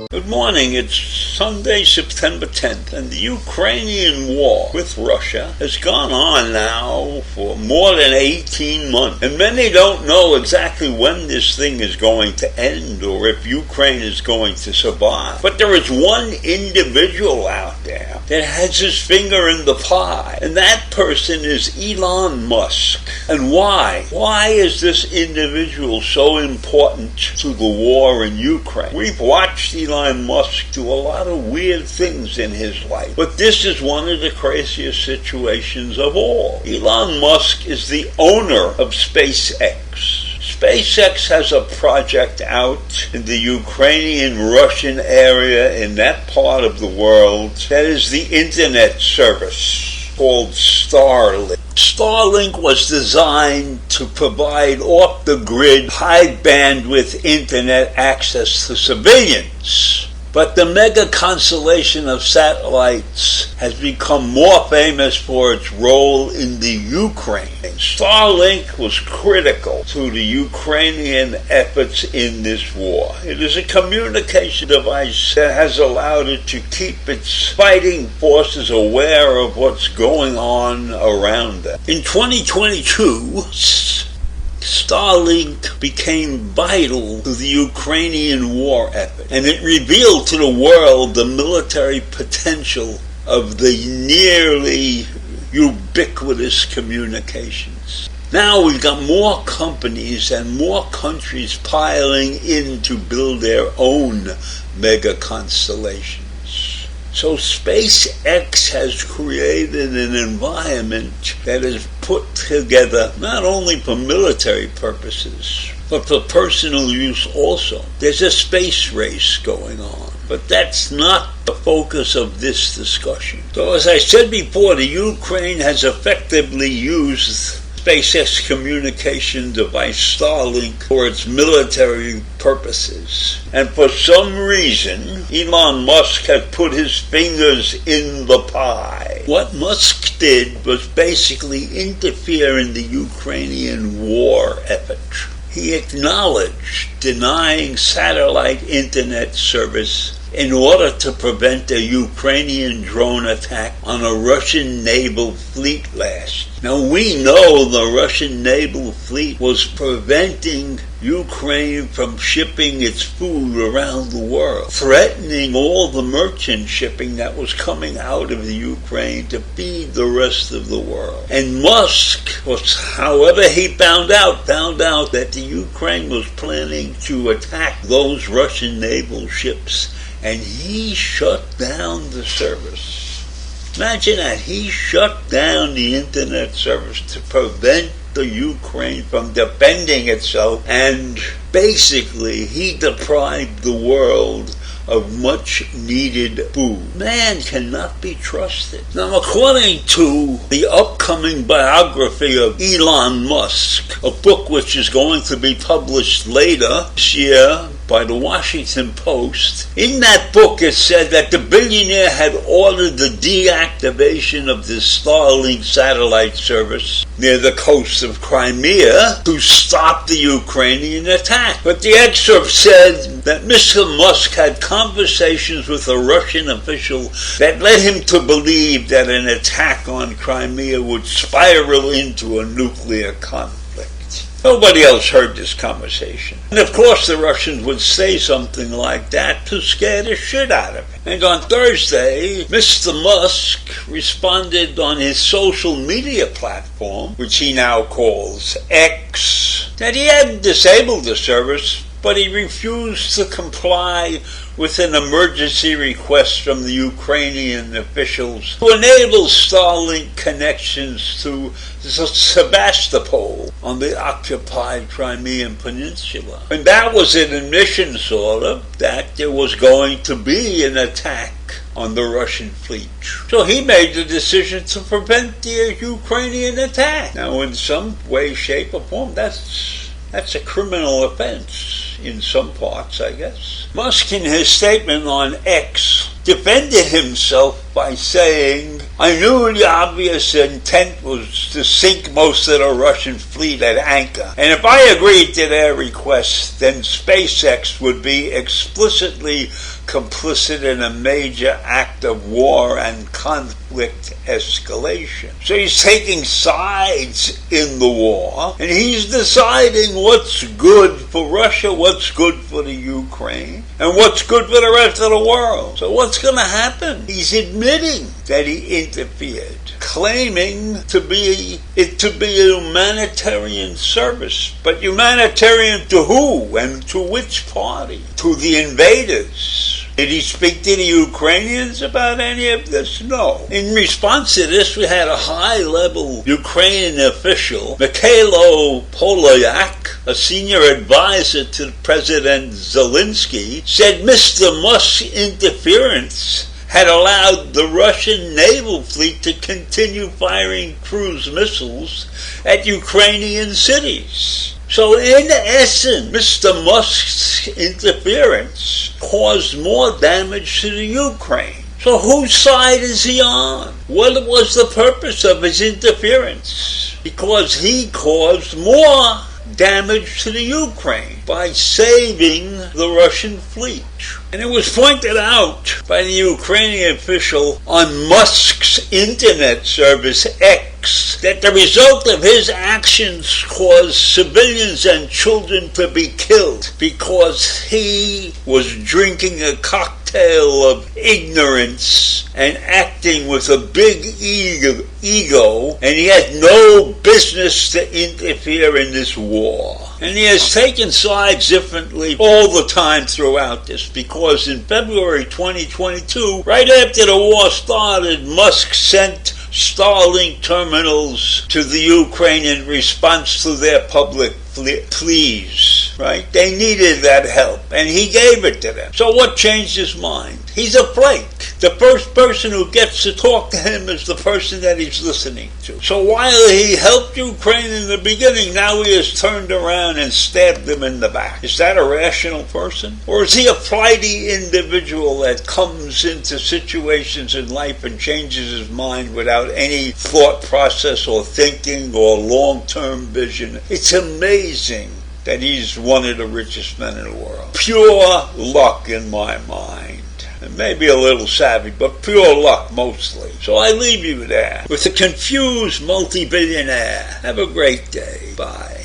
Good morning, it's Sunday, September 10th, and the Ukrainian war with Russia has gone on now for more than 18 months. And many don't know exactly when this thing is going to end or if Ukraine is going to survive. But there is one individual out there that has his finger in the pie, and that person is Elon Musk. And why? Why is this individual so important to the war in Ukraine? We've watched Elon Musk do a lot of weird things in his life, but this is one of the craziest situations of all. Elon Musk is the owner of SpaceX. SpaceX has a project out in the Ukrainian-Russian area in that part of the world that is the internet service called Starlink. Starlink was designed to provide off-the-grid, high-bandwidth internet access to civilians. But the mega constellation of satellites has become more famous for its role in the Ukraine. Starlink was critical to the Ukrainian efforts in this war. It is a communication device that has allowed it to keep its fighting forces aware of what's going on around them. In 2022, Starlink became vital to the Ukrainian war effort, and it revealed to the world the military potential of the nearly ubiquitous communications. Now we've got more companies and more countries piling in to build their own mega constellations. So SpaceX has created an environment that is put together not only for military purposes, but for personal use also. There's a space race going on, but that's not the focus of this discussion. So as I said before, the Ukraine has effectively used SpaceX communication device Starlink for its military purposes. And for some reason, Elon Musk has put his fingers in the pie. What Musk did was basically interfere in the Ukrainian war effort. He acknowledged denying satellite internet service in order to prevent a Ukrainian drone attack on a Russian naval fleet last. Now we know the Russian naval fleet was preventing Ukraine from shipping its food around the world, threatening all the merchant shipping that was coming out of the Ukraine to feed the rest of the world. And Musk was, however he found out that the Ukraine was planning to attack those Russian naval ships, and he shut down the service. Imagine that, he shut down the internet service to prevent the Ukraine from defending itself, and basically he deprived the world of much needed food. Man cannot be trusted. Now, according to the upcoming biography of Elon Musk, a book which is going to be published later this year by the Washington Post, in that book it said that the billionaire had ordered the deactivation of the Starlink satellite service near the coast of Crimea to stop the Ukrainian attack. But the excerpt said that Mr. Musk had conversations with a Russian official that led him to believe that an attack on Crimea would spiral into a nuclear conflict. Nobody else heard this conversation. And of course the Russians would say something like that to scare the shit out of him. And on Thursday, Mr. Musk responded on his social media platform, which he now calls X, that he had disabled the service, but he refused to comply with an emergency request from the Ukrainian officials to enable Starlink connections to Sebastopol on the occupied Crimean Peninsula. And that was an admission, sort of, that there was going to be an attack on the Russian fleet. So he made the decision to prevent the Ukrainian attack. Now, in some way, shape, or form, that's a criminal offense in some parts, I guess. Musk, in his statement on X, defended himself by saying, "I knew the obvious intent was to sink most of the Russian fleet at anchor, and if I agreed to their request, then SpaceX would be explicitly complicit in a major act of war and conflict escalation." So he's taking sides in the war, and he's deciding what's good for Russia, what's good for the Ukraine, and what's good for the rest of the world. So what's going to happen? He's admitting that he interfered, claiming to be a humanitarian service. But humanitarian to who and to which party? To the invaders. Did he speak to the Ukrainians about any of this? No. In response to this, we had a high-level Ukrainian official, Mikhailo Polyak, a senior advisor to President Zelensky, said Mr. Musk's interference had allowed the Russian naval fleet to continue firing cruise missiles at Ukrainian cities. So in essence, Mr. Musk's interference caused more damage to the Ukraine. So whose side is he on? What was the purpose of his interference? Because he caused more damage to the Ukraine by saving the Russian fleet. And it was pointed out by the Ukrainian official on Musk's internet service X that the result of his actions caused civilians and children to be killed because he was drinking a cocktail of ignorance and acting with a big ego, and he had no business to interfere in this war. And he has taken sides differently all the time throughout this, because in February 2022, right after the war started, Musk sent Starlink terminals to the Ukraine in response to their public pleas, right? They needed that help, and he gave it to them. So what changed his mind? He's a flake. The first person who gets to talk to him is the person that he's listening to. So while he helped Ukraine in the beginning, now he has turned around and stabbed them in the back. Is that a rational person? Or is he a flighty individual that comes into situations in life and changes his mind without any thought process or thinking or long-term vision? It's amazing that he's one of the richest men in the world. Pure luck in my mind. And maybe a little savvy, but pure luck mostly. So I leave you there with a confused multi-billionaire. Have a great day. Bye.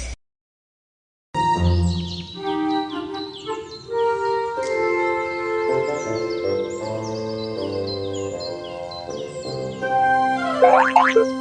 Richest.